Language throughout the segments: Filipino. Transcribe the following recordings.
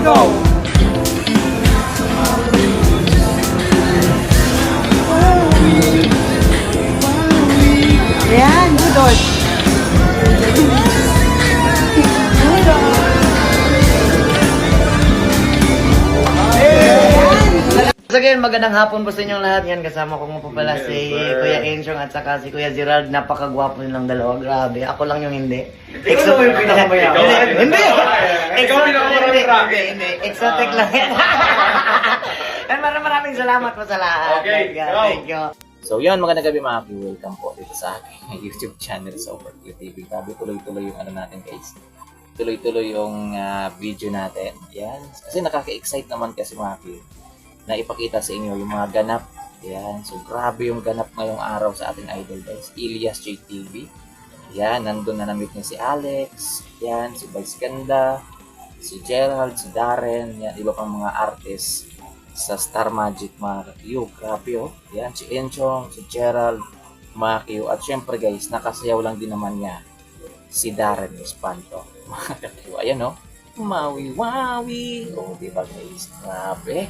go! Yan, budol. So again, magandang hapon po sa inyong lahat. Yan, kasama ko nga po pala si Kuya Enchong at saka si Kuya Gerald. Napakagwapo nilang dalawa. Grabe. Ako lang yung hindi. Ikaw ba yung pinakamayaman? Hindi! Ikaw pinakamarami. Hindi. Exotic lang yan. And maraming salamat po sa lahat. Okay, Thank you. So yun, magandang gabi mga Q. Welcome po dito sa aking YouTube channel sa Over Q TV. Grabe, tuloy-tuloy yung ano natin guys. Tuloy-tuloy yung video natin. Yan. Kasi nakaka-excite naman kasi mga Q na ipakita sa inyo yung mga ganap. Yan. So grabe yung ganap ngayong araw sa ating idol guys. Elias JTV. Yan. Nandun na na-meet niya si Alex. Yan. Si Vice Ganda. Si Gerald. Si Darren. Yan. Iba pang mga artists sa Star Magic mga Q. Grabe oh. Yan, si Enchong, si Gerald, mga Q. At syempre guys, nakasayaw lang din naman niya si Darren Espanto. Mga Q. Ayan oh. Mawi-wawi. Oh, diba guys? Grabe.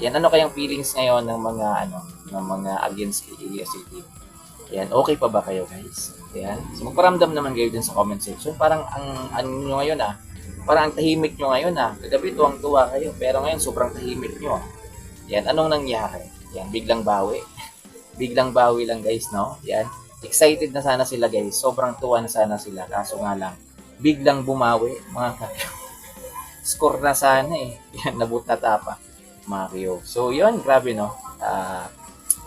Yan, ano kayang feelings ngayon ng mga against kay Elias JTV? Yan, okay pa ba kayo guys? Yan. So magparamdam naman kayo din sa comment section. Parang ano nyo ngayon parang ang tahimik nyo ngayon Kagabi tuwang-tuwa kayo, pero ngayon sobrang tahimik nyo Yan, anong nangyari? Yan, biglang bawi. Biglang bawi lang guys, no? Yan, excited na sana sila guys. Sobrang tuwa na sana sila. Kaso nga lang, biglang bumawi, mga kakyo. Score na sana Yan, nabutata pa, mga kakyo. So, yun, grabe, no?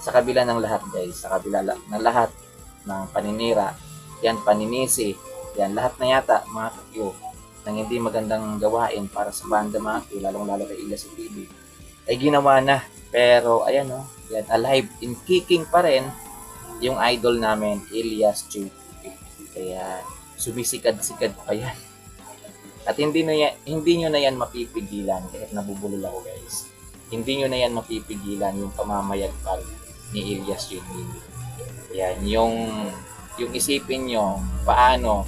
Sa kabila ng lahat guys, sa kabila ng lahat ng paninira, yan, paninisi, yan, lahat na yata, mga kakyo, ng hindi magandang gawain para sa banda mga kakyo, lalong-lalo kay Elias JTV, ay ginawa na. Pero ayan yan, alive and kicking pa rin yung idol namin, Elias JTV. Kaya sumisikad-sikad pa yan. At hindi nyo na yan mapipigilan kahit nabubulol ako guys. Hindi nyo na yan mapipigilan yung pamamayagpag ni Elias JTV. Yan, yung isipin nyo paano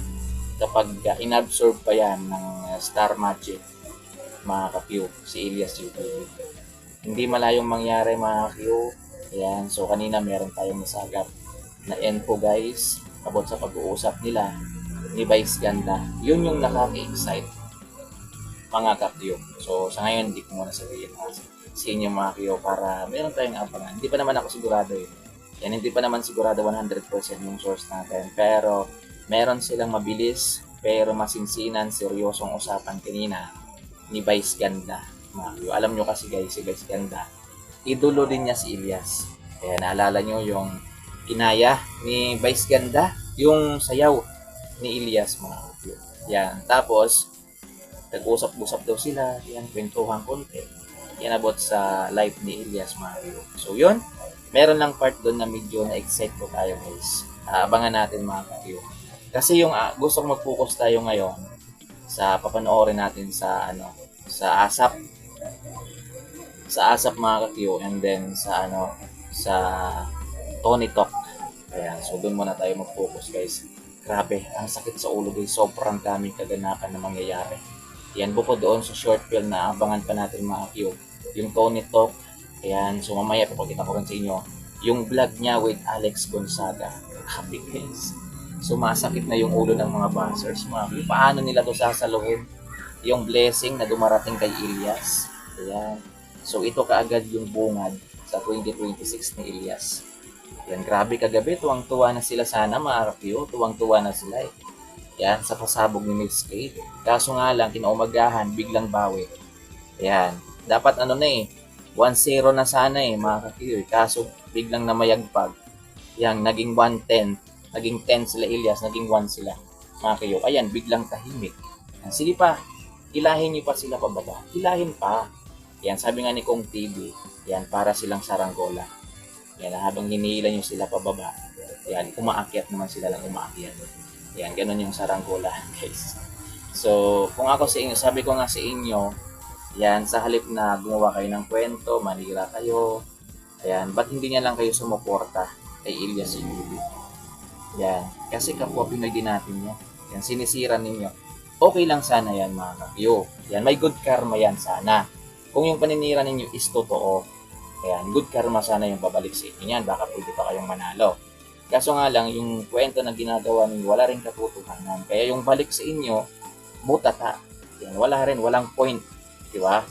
kapag inabsorb pa yan ng Star Magic mga ka-Q, si Elias JTV. Hindi malayong mangyari mga Q. Ayan, so kanina meron tayong nasagap na info guys about sa pag-uusap nila ni Vice Ganda. Yun yung nakaka-excite mga ka-Q. So sa ngayon hindi ko muna sabihin sa inyo mga Q para meron tayong abangan. Hindi pa naman ako sigurado Yan, hindi pa naman sigurado 100% yung source natin. Pero meron silang mabilis pero masinsinan, seryosong usapan kanina ni Vice Ganda. Alam nyo kasi guys, si Vice Ganda, idolo din niya si Elias. Kaya naalala nyo yung kinaya ni Vice Ganda, yung sayaw ni Elias mga kapyo. Yan, tapos nag-usap-usap daw sila, yan, kwentuhan konti. Yan about sa life ni Elias mga kapyo. So yun, meron lang part doon na medyo na-excite po tayo guys. Abangan natin mga kapyo. Kasi yung gusto kong mag-focus tayo ngayon sa papanoorin natin sa sa ASAP mga ka-Q, and then sa Tony Talk. Ayan, so doon muna tayo mag-focus guys. Grabe, ang sakit sa ulo guys. Sobrang daming kaganapan na mangyayari. Yan, bukod doon sa short film na abangan pa natin mga Q, yung Tony Talk. Ayan, so mamaya papakita ko rin sa inyo yung vlog niya with Alex Gonzaga. Grabe guys. So masakit na yung ulo ng mga buzzers mga Q. Paano nila to sasaluhin yung blessing na dumarating kay Elias? Ayan. So ito kaagad yung bungad sa 2026 ni Elias. Yan, grabe kagabi, tuwang-tuwa na sila sana mga Q, tuwang-tuwa na sila Yan, sa pasabog ni Miss Kate. Kaso nga lang, kinaumagahan, biglang bawi. Yan, dapat 1-0 na sana mga Q. Kaso biglang namayagpag. Yan, naging 1-10. Naging 10 sila Elias, naging 1 sila mga Q. Ayan, biglang tahimik. Yan, sige pa, hilahin niyo pa sila pababa. Hilahin pa. Yan, sabi nga ni Kong TV, yan, para silang saranggola. Yan, habang hinihila nyo sila pababa, yan, umaakyat naman sila lang umaakyat. Yan, ganun yung saranggola, guys. So, kung ako sa inyo, sabi ko nga sa inyo, yan, sa halip na gumawa kayo ng kwento, manira kayo, ayan, ba't hindi niya lang kayo sumuporta kay Elias JTV? Yan, kasi kapwa Pinoy din natin yan. Yan, sinisira ninyo okay lang sana yan mga kapyo. Yan, may good karma yan sana. Kung yung paninira ninyo is totoo, ayan, good karma sana yung babalik sa inyo yan. Baka pwede pa kayong manalo. Kaso nga lang, yung kwento na ginagawa ninyo, wala rin katotohanan. Kaya yung balik sa inyo, butata. Yan, wala rin, walang point. Di ba?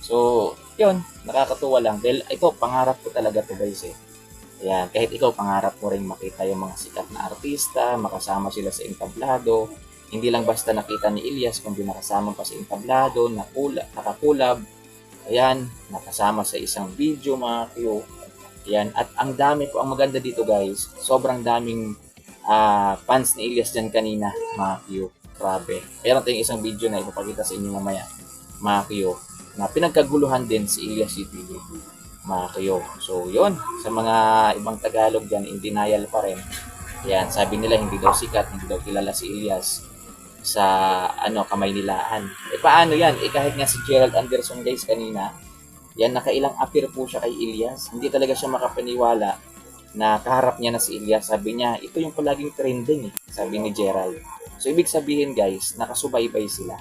So, yun, nakakatuwa lang. Dahil ito, pangarap ko talaga to guys eh. Ayan, kahit ikaw, pangarap mo rin makita yung mga sikat na artista, makasama sila sa entablado. Hindi lang basta nakita ni Ilyas, kundi nakasama pa sa entablado, nakakulab. Ayan, nakasama sa isang video mga Q. Ayan, at ang dami po, ang maganda dito guys, sobrang daming fans ni Ilyas dyan kanina mga Q. Grabe. Meron tayong isang video na ipapakita sa inyo mamaya mga Q, na pinagkaguluhan din si Ilyas TV mga Q. So yun, sa mga ibang Tagalog dyan, in denial pa rin. Ayan, sabi nila hindi daw sikat, hindi daw kilala si Ilyas sa kamay nilaan. Paano yan? Kahit nga si Gerald Anderson guys kanina, yan, nakailang appear po siya kay Ilyas. Hindi talaga siya makapaniwala na kaharap niya na si Ilyas. Sabi niya, ito yung palaging trending eh, sabi ni Gerald. So ibig sabihin guys, nakasubaybay sila.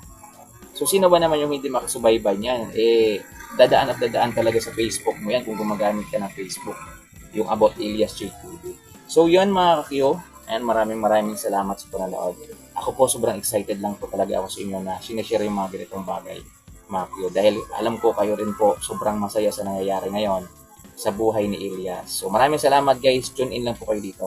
So sino ba naman yung hindi makasubaybay niyan? Dadaan at dadaan talaga sa Facebook mo yan kung gumagamit ka ng Facebook. Yung About Ilyas JTV. So yun mga kakyo, and maraming salamat sa panonood. Ako po sobrang excited lang po talaga ako sa inyo na sinashare yung mga ganitong bagay mga kakyo. Dahil alam ko kayo rin po sobrang masaya sa nangyayari ngayon sa buhay ni Ilyas. So maraming salamat guys, tune in lang po kayo dito.